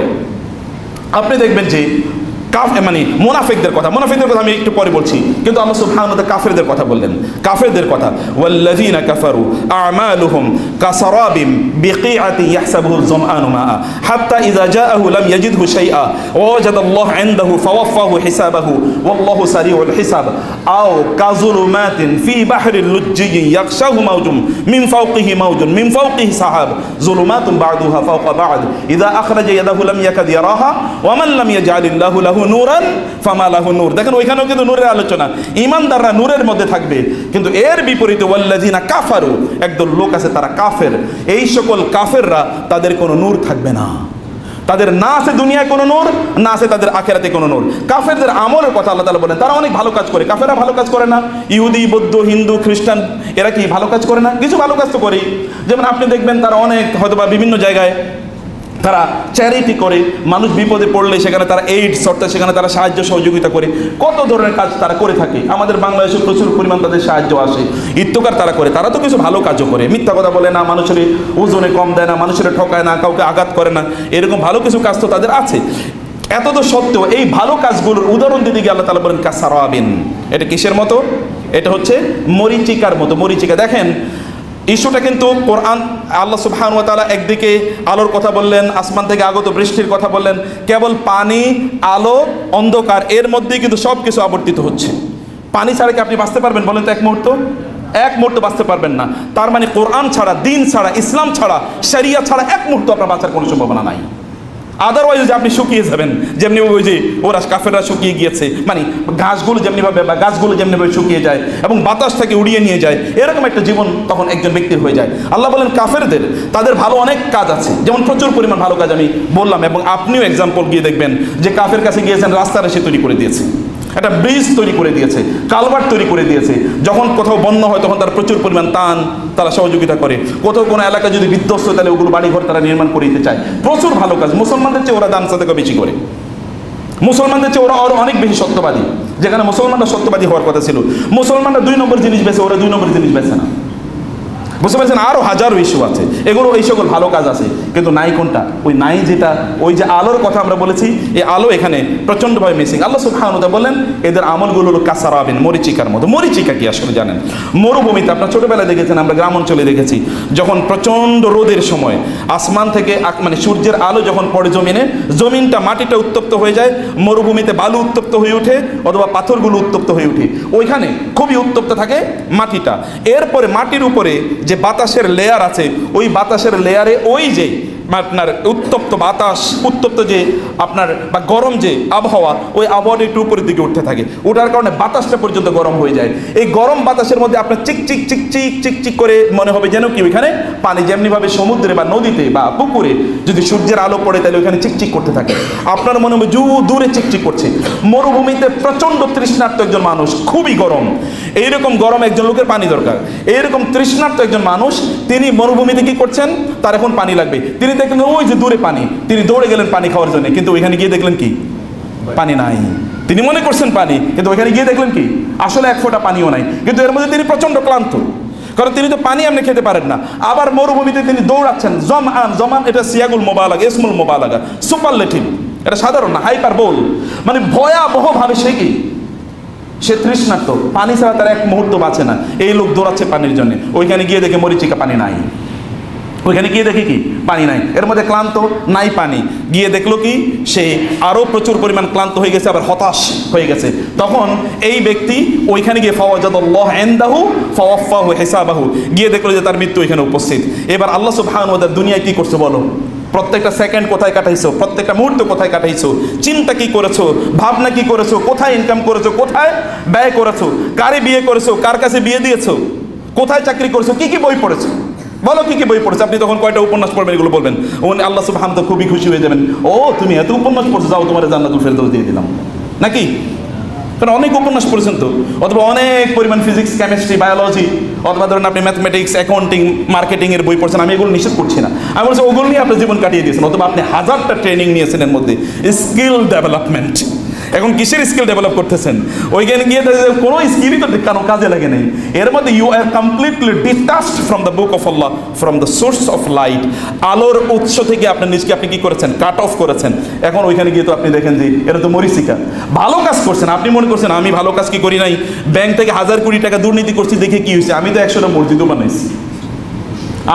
আপনি দেখবেন যে মানে মুনাফিকদের কথা আমি একটু পরে বলছি, কিন্তু আল্লাহ সুবহানাহু ওয়া তাআলা কাফেরদের কথা বললেন, কাফেরদের কথা। ওয়াল্লাযীনা কাফারু আ'মালুহুম কাসারাবিম বিকিআতি ইয়াহসাবুহু যামআনু মাআ হাত্তা ইযা জাআহু লাম ইয়াজিদহু শাইআ ওয়া ওয়াজাদাল্লাহু ইনদাহু ফাওয়াফাহু হিসাবাহু ওয়াল্লাহু সারিউল হিসাব আও কাযুলুমাতিন ফি বাহরিল লুজ্জিয়্যিন ইয়াগশাহু মাওজুন মিন ফাওকিহি সাহাব যুলুমাতুন বা'দুহা ফাওকা বা'দ ইযা আখরাজা ইয়াদাহু লাম ইয়াকাদ ইয়ারাহা ওয়া মান লাম ইয়াজআলিল্লাহু লাহু নূরান ফামা লাহু নূর। দেখেন ওইখানেও কিন্তু নূরের আলোচনা, ঈমানদাররা নূরের মধ্যে থাকবে, কিন্তু এর বিপরীতে ওয়াল্লাযীনা কাফারু, একদল লোক আছে তারা কাফের, এই সকল কাফেররা তাদের কোনো নূর থাকবে না, তাদের না আছে দুনিয়ায় কোনো নূর, না আছে তাদের আখিরাতে কোনো নূর। কাফেরদের আমলের কথা আল্লাহ তাআলা বলেন, তারা অনেক ভালো কাজ করে। কাফেররা ভালো কাজ করে না? ইহুদি, বৌদ্ধ, হিন্দু, খ্রিস্টান এরা কি ভালো কাজ করে না? কিছু ভালো কাজ তো করেই। যেমন আপনি দেখবেন তারা অনেক হয়তোবা বিভিন্ন জায়গায় তারা চ্যারিটি করে, মানুষ বিপদে পড়লে সেখানে তারা এইডস অর্থাৎ সেখানে তারা সাহায্য সহযোগিতা করে, কত ধরনের কাজ তারা করে থাকে। আমাদের বাংলাদেশে প্রচুর পরিমাণ তাদের সাহায্য আসে, ইত্যকার তারা করে, তারা তো কিছু ভালো কাজও করে, মিথ্যা কথা বলে না, মানুষের ওজনে কম দেয় না, মানুষের ঠকায় না, কাউকে আঘাত করে না, এরকম ভালো কিছু কাজ তো তাদের আছে। এত তো সত্ত্বেও এই ভালো কাজগুলোর উদাহরণ দিতে গিয়ে আল্লাহ তাআলা বলেন কাসারাবিন, এটা কিসের মতো? এটা হচ্ছে মরিচিকার মতো। মরিচিকা, দেখেন ইস্যুটা কিন্তু কোরআন, আল্লাহ সুবহানাহু ওয়া তাআলা একদিকে আলোর কথা বললেন, আসমান থেকে আগত বৃষ্টির কথা বললেন, কেবল পানি, আলো, অন্ধকার এর মধ্যেই কিন্তু সব কিছু আবর্তিত হচ্ছে। পানি ছাড়া কি আপনি বাঁচতে পারবেন বলেন তো? এক মুহূর্ত বাঁচতে পারবেন না। তার মানে কোরআন ছাড়া, দিন ছাড়া, ইসলাম ছাড়া, শরিয়া ছাড়া এক মুহূর্ত আপনার বাঁচার কোনো সম্ভাবনা নাই। আদারওয়াইজ যে আপনি শুকিয়ে যাবেন, যেমনি ওই যে ওরা কাফেররা শুকিয়ে গিয়েছে, মানে গাছগুলো যেমনিভাবে শুকিয়ে যায় এবং বাতাস থেকে উড়িয়ে নিয়ে যায়, এরকম একটা জীবন তখন একজন ব্যক্তির হয়ে যায়। আল্লাহ বলেন কাফেরদের তাদের ভালো অনেক কাজ আছে, যেমন প্রচুর পরিমাণ ভালো কাজ আমি বললাম, এবং আপনিও এক্সাম্পল গিয়ে দেখবেন যে কাফের কাছে গিয়েছেন, রাস্তা সে তৈরি করে দিয়েছে, একটা ব্রিজ তৈরি করে দিয়েছে, কালভার্ট তৈরি করে দিয়েছে। যখন কোথাও বন্যা হয় তখন তারা প্রচুর পরিমাণ তারা সহযোগিতা করে। কোথাও কোনো এলাকা যদি বিধ্বস্ত হয় তাহলে ওগুলো বাড়িঘর তারা নির্মাণ করে দিতে চায়। প্রচুর ভালো কাজ। মুসলমানদের চেয়ে ওরা দান সাদাকা বেশি করে, মুসলমানদের চেয়ে ওরা আরও অনেক বেশি সত্যবাদী। যেখানে মুসলমানরা সত্যবাদী হওয়ার কথা ছিল, মুসলমানরা 2 নম্বর জিনিস বেছে, ওরা 2 নম্বর জিনিস বেছে না। বুঝতে পারছেন? আরও হাজারো ইস্যু আছে, এগুলো এই সকল ভালো কাজ আছে, কিন্তু নাই কোনটা? ওই নাই যেটা, ওই যে আলোর কথা আমরা বলেছি, এই আলো এখানে প্রচণ্ডভাবে মিসিং। আল্লাহ সুবহানাহু ওয়া তাআলা বলেন এদের আমলগুলো হলো কাসারাবিন, মরিচিকার মতো। মরিচিকা কি আসলে জানেন? মরুভূমিতে আপনার ছোটোবেলায় দেখেছেন, আমরা গ্রাম অঞ্চলে দেখেছি, যখন প্রচণ্ড রোদের সময় আসমান থেকে মানে সূর্যের আলো যখন পড়ে জমিনে, জমিনটা মাটিটা উত্তপ্ত হয়ে যায়, মরুভূমিতে বালু উত্তপ্ত হয়ে ওঠে অথবা পাথরগুলো উত্তপ্ত হয়ে ওঠে, ওইখানে খুবই উত্তপ্ত থাকে মাটিটা। এরপরে মাটির উপরে যে বাতাসের লেয়ার আছে, ওই বাতাসের লেয়ারে ওই যে আপনার উত্তপ্ত বাতাস, উত্তপ্ত যে আপনার বা গরম যে আবহাওয়া, ওই আবহাওয়াটা একটু উপরের দিকে উঠতে থাকে, ওঠার কারণে বাতাসটা পর্যন্ত গরম হয়ে যায়। এই গরম বাতাসের মধ্যে আপনার চিকচিক চিকচিক চিকচিক করে মনে হবে যেন কি ওইখানে পানি, যেমনিভাবে সমুদ্রে বা নদীতে বা পুকুরে যদি সূর্যের আলো পড়ে তাহলে ওইখানে চিকচিক করতে থাকে, আপনার মনে হবে দূরে চিকচিক করছে। মরুভূমিতে প্রচণ্ড তৃষ্ণার্ত একজন মানুষ, খুবই গরম, এইরকম গরম একজন লোকের পানি দরকার। এইরকম তৃষ্ণার্ত একজন মানুষ, তিনি মরুভূমিতে কি করছেন? তার এখন পানি লাগবে। তিনি দেখলেন ওই যে দূরে পানি, তিনি দৌড়ে গেলেন পানি খাওয়ার জন্য, কিন্তু ওইখানে গিয়ে দেখলেন কি? পানি নাই। তিনি মনে করছেন পানি, কিন্তু ওইখানে গিয়ে দেখলেন কি? আসলে এক ফোঁটা পানিও নাই। কিন্তু এর মধ্যে তিনি প্রচণ্ড ক্লান্ত, কারণ তিনি তো পানি আপনি খেতে পারেন না। আবার মরুভূমিতে তিনি দৌড়াচ্ছেন, জমান এটা সিয়াগুল মোবালাগা, ইসমুল মোবালাগা, সুপারলেটিভ, এটা সাধারণ না, হাইপার বোল, মানে ভয়াবহভাবে সে তৃষ্ণার্ত, পানি ছাড়া তার এক মুহূর্ত বাঁচে না। এই লোক দৌড়াচ্ছে পানির জন্য, ওইখানে গিয়ে দেখে মরিচিকা পানি নাই, ওইখানে গিয়ে দেখে কি? পানি নাই। এর মধ্যে ক্লান্ত, নাই পানি, গিয়ে দেখলো কি? সে আরও প্রচুর পরিমাণ ক্লান্ত হয়ে গেছে, আবার হতাশ হয়ে গেছে। তখন এই ব্যক্তি ওইখানে গিয়ে ফাওয়াজাদাল্লাহু ইনদাহু ফাওয়াফাহু হিসাবাহু, গিয়ে দেখলো যে তার মৃত্যু এখানে উপস্থিত। এবার আল্লাহ সুবহানাহু ওয়া তাআলা দুনিয়ায় কি করছে বলো? প্রত্যেকটা সেকেন্ড কোথায় কাটাইছো, প্রত্যেকটা মুহূর্ত কোথায় কাটাইছো, চিন্তা কি করেছো, ভাবনা কি করেছো, কোথায় ইনকাম করেছো, কোথায় ব্যয় করেছো, কারে বিয়ে করেছো, কার কাছে বিয়ে দিয়েছো, কোথায় চাকরি করেছো, কি কি বই পড়েছো, বলো কি কি বই পড়েছো। আপনি তখন কয়টা উপন্যাস পড়বেন এগুলো বলবেন, আল্লাহ সুবহানাহু ওয়া তাআলা খুবই খুশি হয়ে যাবেন, ও তুমি এত উপন্যাস পড়ছো, যাও তোমার জান্নাতুল ফেরদৌস দিয়ে দিলাম, নাকি? কারণ অনেক উপন্যাস পড়েছেন তো, অথবা অনেক পরিমাণ ফিজিক্স, কেমিস্ট্রি, বায়োলজি, অথবা ধরেন আপনি ম্যাথমেটিক্স, অ্যাকাউন্টিং, মার্কেটিংয়ের বই পড়ছেন। আমি এগুলো নিষেধ করছি না, আমি বলছি ওগুলো নিয়ে আপনার জীবন কাটিয়ে দিয়েছেন, অথবা আপনি হাজারটা ট্রেনিং নিয়েছেন, এর মধ্যে স্কিল ডেভেলপমেন্ট, এখন কিসের স্কিল ডেভেলপ করতেছেন? ওইখানে গিয়ে কোনো স্কিলই তো কেন কাজে লাগে নেই। এর মধ্যে you are completely detached from the book of Allah, from the source of light. আলোর উৎস থেকে আপনার নিজকে আপনি কি করেছেন? কাট অফ করেছেন। এখন ওইখানে গিয়ে তো আপনি দেখেন যে এটা তো মরিচিকা। ভালো কাজ করছেন, আপনি মনে করছেন আমি ভালো কাজ কি করি নাই, ব্যাংক থেকে 1000 কোটি টাকা দুর্নীতি করছি, দেখে কি হয়েছে? আমি তো 100টা মসজিদও বানাইছি,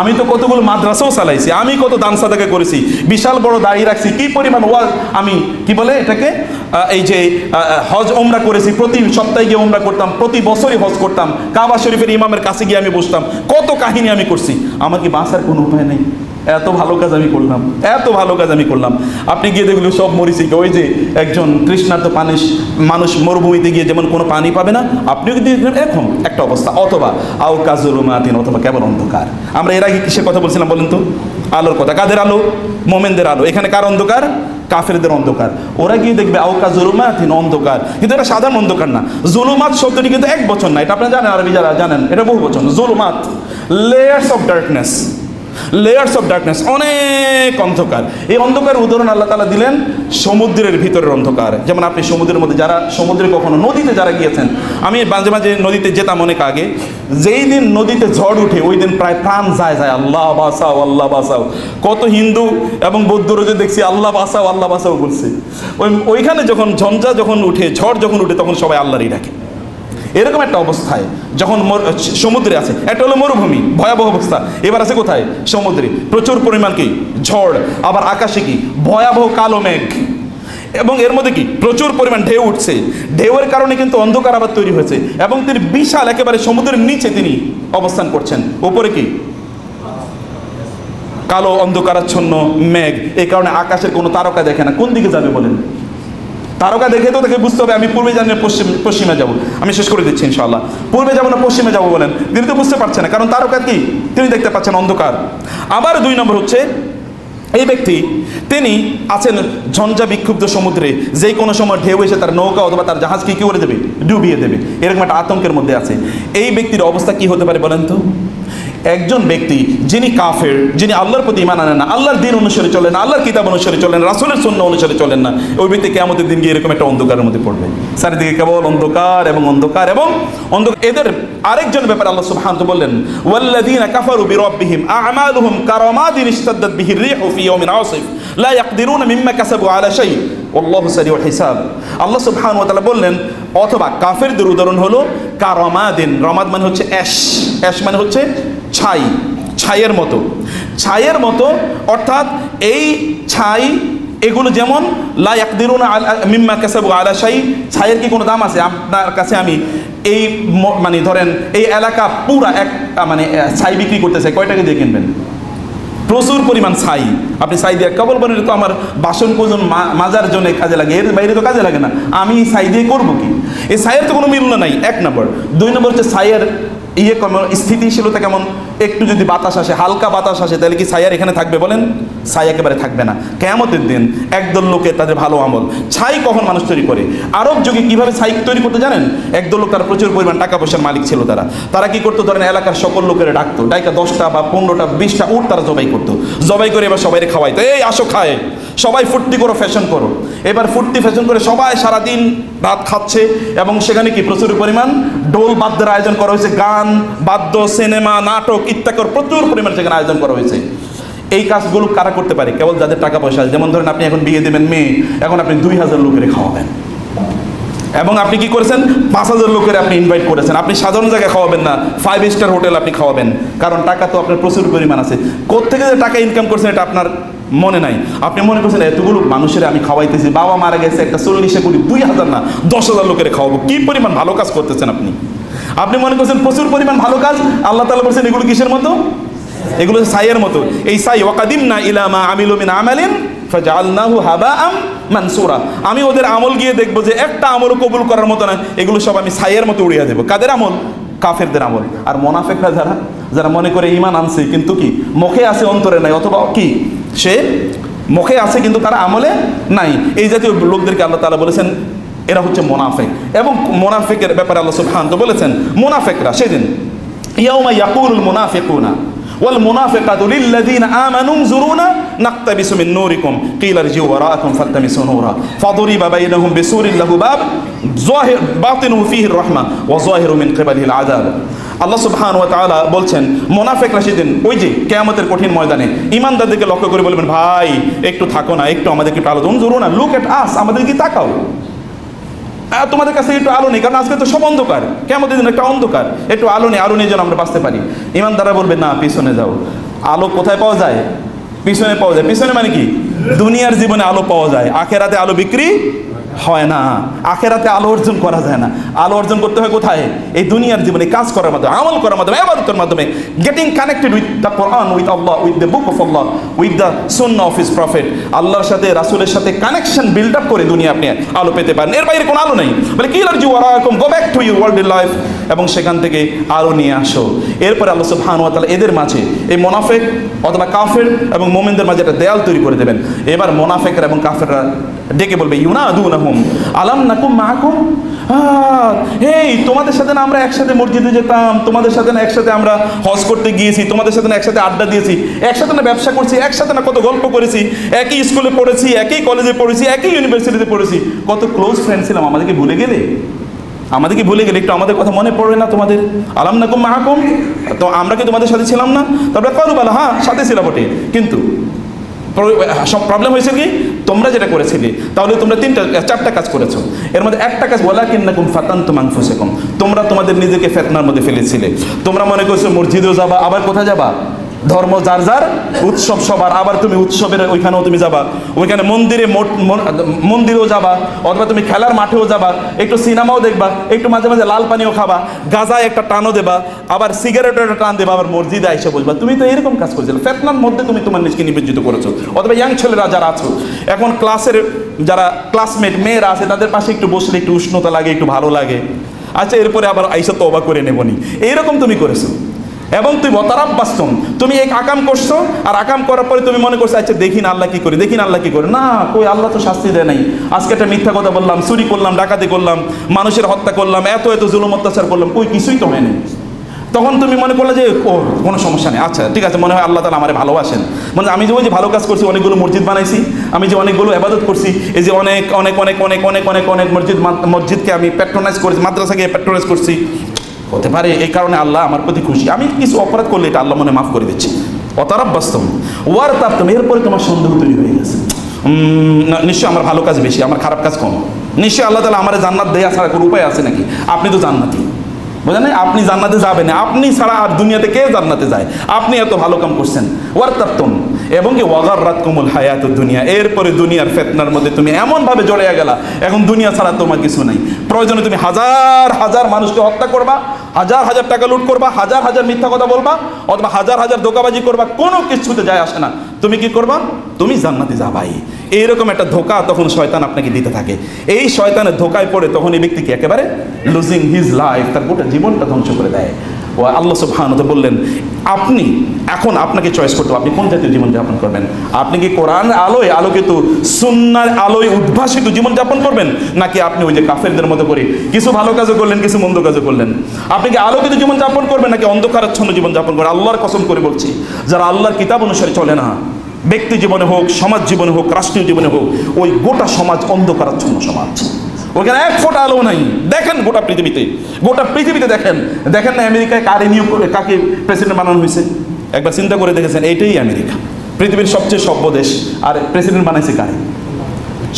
আমি তো কতগুলো মাদ্রাসাও চালাইছি, আমি কত দান সাদাকা করেছি, বিশাল বড় দাড়ি রাখছি, কি পরিমাণ ওয়াজ, আমি কি বলে এটাকে এই যে হজ ওমরা করেছি, প্রতি সপ্তাহে গিয়ে ওমরা করতাম, প্রতি বছরই হজ করতাম, কাবা শরীফের ইমামের কাছে গিয়ে আমি বসতাম, কত কাহিনী আমি করছি। আমার কি বাঁচার কোনো উপায় নেই? এত ভালো কাজ আমি করলাম, এত ভালো কাজ আমি করলাম। আপনি গিয়ে দেখলো সব মরিচিকা। ওই যে একজন তৃষ্ণার্ত মানুষ মরুভূমিতে গিয়ে যেমন কোনো পানি পাবে না, আপনিও কিন্তু এরকম একটা অবস্থা। অথবা আও কাজুলুমাতিন, অথবা কেবল অন্ধকার। আমরা এর আগে কিসের কথা বলছিলাম বলেন তো? আলোর কথা। কাদের আলো? মোমেনদের আলো। এখানে কার অন্ধকার? কাফেরদের অন্ধকার। ওরা গিয়ে দেখবে আও কাজুলুমাতিন, অন্ধকার। কিন্তু এটা সাধারণ অন্ধকার না। জুলুমাত শব্দটি কিন্তু এক বচন না, এটা আপনারা জানেন, আরবি যারা জানেন এটা বহু বচন। জুলুমাত, layers of darkness, layers of darkness, অনেক অন্ধকার। এই অন্ধকার উদাহরণ আল্লাহ তাআলা দিলেন সমুদ্রের ভিতরের অন্ধকার। যেমন আপনি সমুদ্রের মধ্যে, যারা সমুদ্রে কখনো নদীতে যারা গিয়েছেন, আমি মাঝে মাঝে নদীতে যেতাম অনেক আগে, যেই দিন নদীতে ঝড় উঠে ওই দিন প্রায় প্রাণ যায়, আল্লাহ বাঁচাও, আল্লাহ বাঁচাও। কত হিন্দু এবং বৌদ্ধরা যে দেখছি আল্লাহ বাঁচাও, আল্লাহ বাঁচাও বলছে। ওইখানে যখন ঝঞ্ঝা যখন উঠে, ঝড় যখন উঠে, তখন সবাই আল্লাহরই ডাকে। এরকম একটা অবস্থায় যখন সমুদ্রে আছে, একটা হলো মরুভূমি, ভয়াবহ অবস্থা। এবার আছে কোথায়? সমুদ্রে প্রচুর পরিমাণ কি ঝড়, আবার আকাশে কি ভয়াবহ কালো মেঘ, এবং এর মধ্যে কি প্রচুর পরিমাণ ঢেউ উঠছে। ঢেউয়ের কারণে কিন্তু অন্ধকার আবার তৈরি হয়েছে, এবং তিনি বিশাল একেবারে সমুদ্রের নিচে তিনি অবস্থান করছেন। উপরে কি কালো অন্ধকারাচ্ছন্ন মেঘ, এই কারণে আকাশের কোনো তারকা দেখে না। কোন দিকে যাবে বলেন? তারকা দেখে তো তাকে বুঝতে হবে আমি পূর্বে জানি না পশ্চিমে যাব। আমি শেষ করে দিচ্ছি ইনশাআল্লাহ। পূর্বে যাবো না পশ্চিমে যাবো বলেন, তিনি তো বুঝতে পারছেন না, কারণ তারকা কি তিনি দেখতে পাচ্ছেন অন্ধকার। আবার 2 নম্বর হচ্ছে এই ব্যক্তি, তিনি আছেন ঝঞ্ঝা বিক্ষুব্ধ সমুদ্রে, যেই কোনো সময় ঢেউ এসে তার নৌকা অথবা তার জাহাজ কি করে দেবে? ডুবিয়ে দেবে। এরকম একটা আতঙ্কের মধ্যে আছে। এই ব্যক্তির অবস্থা কি হতে পারে বলেন তো? একজন ব্যক্তি যিনি কাফের, যিনি আল্লাহর প্রতি ঈমান আনেন না, আল্লাহর দিন অনুসারে চলেন না, আল্লাহর কিতাব অনুসারে চলেন না, রাসূলের সুন্নাহ অনুসারে চলেন না, ওই ব্যক্তি কিয়ামতের দিন গিয়ে এরকম একটা অন্ধকারের মধ্যে পড়বে। চারিদিকে কেবল অন্ধকার এবং অন্ধকার এবং অন্ধকার। এদের আরেকজন ব্যাপারে আল্লাহ সুবহানাহু ওয়া তাআলা বললেন, ওয়াল্লাযীনা কাফারু বিরাব্বিহিম আ'মালুহুম কারামাদিন ইশতাদ্দাত বিহির রিহু ফি ইয়াউমিন আসিফ লা ইয়াকদিরুনা মিম্মা কাসাবু আলা শাই ওয়াল্লাহু সারিউল হিসাব। আল্লাহ সুবহানাহু ওয়া তাআলা বললেন, অথবা কাফেরদের উদাহরণ হলো কারামাদিন। রমাদ মানে হচ্ছে অ্যাশ, অ্যাশ মানে হচ্ছে ছাই, ছাইয়ের মতো, ছাইয়ের মতো। অর্থাৎ এই ছাই এগুলো যেমন লা ইয়াকদিরুনা মিম্মা কাসাবু আলা শাই, ছাইয়ের কি কোনো দাম আছে আপনার কাছে? আমি এই মানে ধরেন এই এলাকা পুরা এক মানে ছাই বিক্রি করতেছে, কয় টাকা দিয়ে কিনবেন? প্রচুর পরিমাণ ছাই। আপনি ছাই দিয়ে কেবল বলেন তো আমার বাসন কোজন মাজার জন্য কাজে লাগে, এর বাইরে তো কাজে লাগে না, আমি ছাই দিয়ে করবো কি? এই ছাইয়ের তো কোনো মূল্য নাই, 1 নম্বর। 2 নম্বর হচ্ছে ছাইয়ের কেমন স্থিতিশীলতা কেমন? একটু যদি বাতাস আসে, হালকা বাতাস আসে, তাহলে কি ছায়ার এখানে থাকবে বলেন? ছাই একেবারে থাকবে না। কিয়ামতের দিন একদল লোকের তাদের ভালো আমল। ছাই কখন মানুষ তৈরি করে? আরব যুগে কিভাবে ছাই তৈরি করতে জানেন? একদল লোক, তারা প্রচুর পরিমাণ টাকা পয়সার মালিক ছিল, তারা কি করতো? ধরেন এলাকার সকল লোকের ডাকতো, ডাইকা 10টা বা 15টা 20টা উট তারা জবাই করতো, জবাই করে এবার সবাই খাওয়াইতো, এই আসো খায়, সবাই ফুর্তি করো, ফ্যাশন করো। এবার ফুর্তি ফ্যাশন করে সবাই সারাদিন রাত খাচ্ছে, এবং সেখানে কি প্রচুর পরিমাণ ঢোল বাদ্যের আয়োজন করা হয়েছে, গান বাদ্য, সিনেমা, নাটক ইত্যাদি প্রচুর পরিমাণ সেখানে আয়োজন করা হয়েছে। এই কাজগুলো কারা করতে পারে? কেবল যাদের টাকা পয়সা আছে। যেমন ধরেন আপনি এখন বিয়ে দেবেন মেয়ে, এখন আপনি 2000 লোকের খাওয়াবেন, এবং আপনি কি করেছেন? 5000 লোকের আপনি ইনভাইট করেছেন। আপনি সাধারণ জায়গায় খাওয়াবেন না, 5 স্টার হোটেল আপনি খাওয়াবেন, কারণ টাকা তো আপনার প্রচুর পরিমাণ আছে। কোত্থেকে যে টাকা ইনকাম করছেন এটা আপনার মনে নাই। আপনি মনে করছেন এতগুলো মানুষের আমি খাওয়াইতেছি, বাবা মারা গেছে, একটা 40 কোটি, 2000 না 10,000 লোকের খাওয়াবো। কি পরিমাণ ভালো কাজ করতেছেন আপনি? আপনি মনে করছেন প্রচুর পরিমাণ ভালো কাজ। আল্লাহ তাআলা বলছেন এগুলো কিসের মতো? এগুলো ছাইয়ের মতো। এই ছাই, ওয়াকাদিমনা ইলা মা আমিলু মিন আমালিন ফাজআলনাহু হাবাআম মানসুরা। আমি ওদের আমল গিয়ে দেখবো যে একটা আমলও কবুল করার মতো না, এগুলো সব আমি ছাইয়ের মতো উড়িয়ে দেবো। কাদের আমল? কাফেরদের আমল। আর মুনাফিকরা যারা মনে করে ঈমান আনছে কিন্তু কি মুখে আছে অন্তরে নাই, অথবা কি সে মুখে আছে কিন্তু তারা আমলে নাই, এই জাতীয় লোকদেরকে আল্লাহ তাআলা বলেছেন এরা হচ্ছে মুনাফিক। এবং মুনাফিকের ব্যাপারে আল্লাহ সুবহানাহু ওয়া তাআলা বলেছেন, মুনাফিকরা সেদিন ইয়াউমা ইয়াকুলুল মুনাফিকুনা ওয়াল মুনাফিকাতু লিল্লাযিনা আমানু যুরুনা নাকতাবিসু মিন নূরিকুম কিলা রজিউ ওয়ারাআকুম ফালতামিসু নূরা ফাদুরিবা বাইনাহুম বিসুরিন লাহু বাব যাহির বাতিনুহু ফীহির রাহমা ওয়া যাহিরু মিন কিবালিহিল আযাব। আল্লাহ সুবহানাহু ওয়া তাআলা বলছেন মুনাফিকরা সেদিন ওই যে কিয়ামতের কঠিন ময়দানে ঈমানদারদেরকে লক্ষ্য করে বলবেন, ভাই একটু থাকো না, একটু আমাদেরকে একটু আলো দাও, যুরুনা লুক এট আস, আমাদের কি তাকাও, তোমাদের কাছে একটু আলো নেই, কারণ আজকে তো সব অন্ধকার, কিয়ামতের দিন একটা অন্ধকার, একটু আলো নেই, আলো নিয়ে যেন আমরা বাঁচতে পারি। ঈমানদাররা বলবে না, পিছনে যাও। আলো কোথায় পাওয়া যায়? পিছনে পাওয়া যায়। পিছনে মানে কি? দুনিয়ার জীবনে আলো পাওয়া যায়, আখেরাতে আলো বিক্রি হয় না, আখেরাতে আলো অর্জন করা যায় না। আলো অর্জন করতে হয় কোথায়? এই দুনিয়ার জীবনে কাজ করার মাধ্যমে, আমল করার মাধ্যমে, ইবাদতের মাধ্যমে, getting connected with the Quran, with Allah, with the book of Allah, with the Sunnah of his prophet. আল্লাহর সাথে রাসূলের সাথে কানেকশন বিল্ড আপ করে দুনিয়া আপনি আলো পেতে পারেন, এর বাইরে কোনো আলো নেই। বলে কি লারজু ওয়ারাকুম, go back to your worldly life, এবং সেখান থেকে আলো নিয়ে আসো। এরপরে আল্লাহ সুবহানাহু ওয়া তাআলা এদের মাঝে এই মুনাফিক অথবা কাফের এবং মুমিনদের মাঝে একটা দেয়াল তৈরি করে দেবেন। এবার মুনাফিকরা এবং কাফেররা ডেকে বলবে, ইউনাদুনাহুম আলাম নাকুম মাআকুম, এই তোমাদের সাথে না আমরা একসাথে মসজিদে যেতাম, তোমাদের সাথে না একসাথে আমরা হজ করতে গিয়েছি, তোমাদের সাথে না একসাথে আড্ডা দিয়েছি, একসাথে না ব্যবসা করছি, একসাথে না কত গল্প করেছি, একই স্কুলে পড়েছি, একই কলেজে পড়েছি, একই ইউনিভার্সিটিতে পড়েছি, কত ক্লোজ ফ্রেন্ড ছিলাম, আমাদেরকে ভুলে গেলে? আমাদেরকে ভুলে গেলে? একটু আমাদের কথা মনে পড়ে না তোমাদের? আলাম নাকুম মাআকুম, তো আমরা কি তোমাদের সাথে ছিলাম না? তারপরে কারু বলা, হ্যাঁ সাথে ছিলাম বটে, কিন্তু সব প্রবলেম হয়েছে কি, তোমরা যেটা করেছিলে, তাহলে তোমরা চারটা কাজ করেছো। এর মধ্যে একটা কাজ, ওয়ালাকিন্নাকুম ফাতানতুম আনফুসাকুম, তোমরা তোমাদের নিজেকে ফিতনার মধ্যে ফেলেছিলে। তোমরা মনে করছো মসজিদেও যাবা, আবার কোথায় যাবা? ধর্ম যার যার, উৎসব সবার, আবার তুমি উৎসবের ওইখানেও তুমি যাবা, ওইখানে মন্দিরেও যাবা, অথবা তুমি খেলার মাঠেও যাবা, একটু সিনেমাও দেখবা, একটু মাঝে মাঝে লাল পানিও খাবা, গাজায় একটা টানও দেবা, আবার সিগারেটের একটা টান দেবা, আবার মসজিদে এসে বসবা। তুমি তো এরকম কাজ করেছিলে, ফিতনার মধ্যে তুমি তোমার নিজকে নিবেদিত করেছো। অথবা ইয়াং ছেলেরা যারা আছো, এখন ক্লাসের যারা ক্লাসমেট মেয়েরা আছে, তাদের পাশে একটু বসলে একটু উষ্ণতা লাগে, একটু ভালো লাগে, আচ্ছা এরপরে আবার আইসা তওবা করে নেবনি, এইরকম তুমি করেছো। এবং তুই ওয়াতারাব্বাসতুম, তুমি এক আকাম করছো, আর আকাম করার পরে তুমি মনে করছো আচ্ছা দেখি না আল্লাহ কি করে, দেখি না আল্লাহ কি করে। না, কই আল্লাহ তো শাস্তি দেয় নাই। আজকে একটা মিথ্যা কথা বললাম, চুরি করলাম, ডাকাতি করলাম, মানুষের হত্যা করলাম, এত এত জুলুম অত্যাচার করলাম, কই কিছুই তো হয়নি। তখন তুমি মনে করলে যে ও কোনো সমস্যা নেই, আচ্ছা ঠিক আছে, মনে হয় আল্লাহ তাআলা আমারে ভালোবাসেন। মানে আমি যে ওই যে ভালো কাজ করছি, অনেকগুলো মসজিদ বানাইছি, আমি যে অনেকগুলো ইবাদত করছি, এই যে অনেক অনেক অনেক অনেক অনেক অনেক অনেক মসজিদকে আমি প্যাট্রোনাইজ করেছি, মাদ্রাসাকে প্যাট্রোনাইজ করছি, হতে পারে এই কারণে আল্লাহ আমার প্রতি খুশি। আমি কিছু অপরাধ করলে এটা আল্লাহ মনে মাফ করে দিচ্ছি। ওয়াতারাব্বাসতুম ওয়ারতাবতুম, এরপরে তোমার সন্দেহ তৈরি হয়ে গেছে, নিশ্চয়ই আমার ভালো কাজ বেশি, আমার খারাপ কাজ কম, নিশ্চয়ই আল্লাহ তাআলা আমার জান্নাত দেয়া ছাড়া কোনো উপায় আছে নাকি? আপনি তো জান্নাতি, বোঝেন, আপনি জান্নাতে যাবেন, আপনি ছাড়া আর দুনিয়াতে কে জান্নাতে যায়? আপনি এত ভালো কাম করছেন। ওয়ারতাবতুম, এবং কি ওয়াগাররাতকুমুল হায়াতুদ দুনিয়া, এরপরে দুনিয়ার ফিতনার মধ্যে তুমি এমনভাবে জড়িয়ে গেলা, এখন দুনিয়া ছাড়া তোমার কিছু নাই। প্রয়োজনে তুমি হাজার হাজার মানুষকে হত্যা করবা, হাজার হাজার টাকা লুট করবা, হাজার হাজার মিথ্যা কথা বলবা, অথবা হাজার হাজার ধোঁকাবাজি করবা, কোনো কিছুতে যায় আসে না। তুমি কি করবা? তুমি জান্নাতে যাবাই। এইরকম একটা ধোঁকা তখন শয়তান আপনাকে দিতে থাকে। এই শয়তানের ধোঁকায় পড়ে তখন এই ব্যক্তিকে একেবারে লুজিং হিজ লাইফ, তার গোটা জীবনটা ধ্বংস করে দেয়। ও আল্লাহ সুবহানাহু ওয়া তাআলা বললেন, আপনি এখন আপনাকে চয়েস করতে হবে, আপনি কোন জাতীয় জীবনযাপন করবেন। আপনি কি কোরআন আলোয় আলোকিত সুন্নাহর আলোয় উদ্ভাসিত জীবনযাপন করবেন, নাকি আপনি ওই যে কাফেরদের মতো করে কিছু ভালো কাজও করলেন, কিছু মন্দ কাজও করলেন? আপনি কি আলোকিত জীবনযাপন করবেন, নাকি অন্ধকারাচ্ছন্ন জীবনযাপন করবেন? আল্লাহর কসম করে বলছি, যারা আল্লাহর কিতাব অনুসারে চলে না, ব্যক্তি জীবনে হোক, সমাজ জীবনে হোক, রাষ্ট্রীয় জীবনে হোক, ওই গোটা সমাজ অন্ধকারাচ্ছন্ন সমাজ, ওখানে এক ফোঁটা আলো নাই। দেখেন গোটা পৃথিবীতে দেখেন না আমেরিকায় কারে নিয়োগ করে কাকে প্রেসিডেন্ট বানানো হয়েছে? একবার চিন্তা করে দেখেছেন, এইটাই আমেরিকা, পৃথিবীর সবচেয়ে সভ্য দেশ, আর প্রেসিডেন্ট বানাইছে কারে?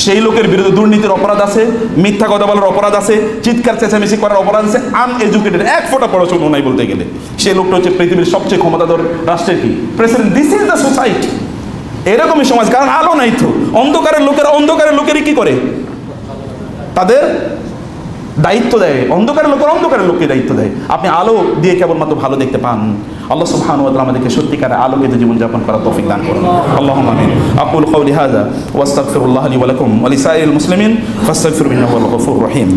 সেই লোকের বিরুদ্ধে দুর্নীতির অপরাধ আছে, মিথ্যা কথা বলার অপরাধ আছে, চিৎকার চেঁচামেচি করার অপরাধ আছে, আনএডুকেটেড, এক ফোঁটা পড়াশোনা নাই বলতে গেলে। সেই লোকটা হচ্ছে পৃথিবীর সবচেয়ে ক্ষমতাধর রাষ্ট্রের কি president. This is the society. এরকমই সমাজ, কারণ আলো নাই তো। অন্ধকারের লোকেরই কি করে? তাদের দায়িত্ব দেয়, অন্ধকারের লোককে দায়িত্ব দেয়। আপনি আলো দিয়ে কেবলমাত্র ভালো দেখতে পান। আল্লাহ সুবহানাহু ওয়া তাআলা আমাদেরকে সত্যিকারের আলোকিত জীবনযাপন করার তৌফিক দান করুন। আল্লাহুম্মা আমিন। আকুলু কওলি হাযা ওয়া আস্তাগফিরুল্লাহ লি ওয়া লাকুম ওয়া লিসাইরিল মুসলিমিন ফাস্তাগফিরুহু ইন্নাহু হুয়াল গফুরুর রহিম।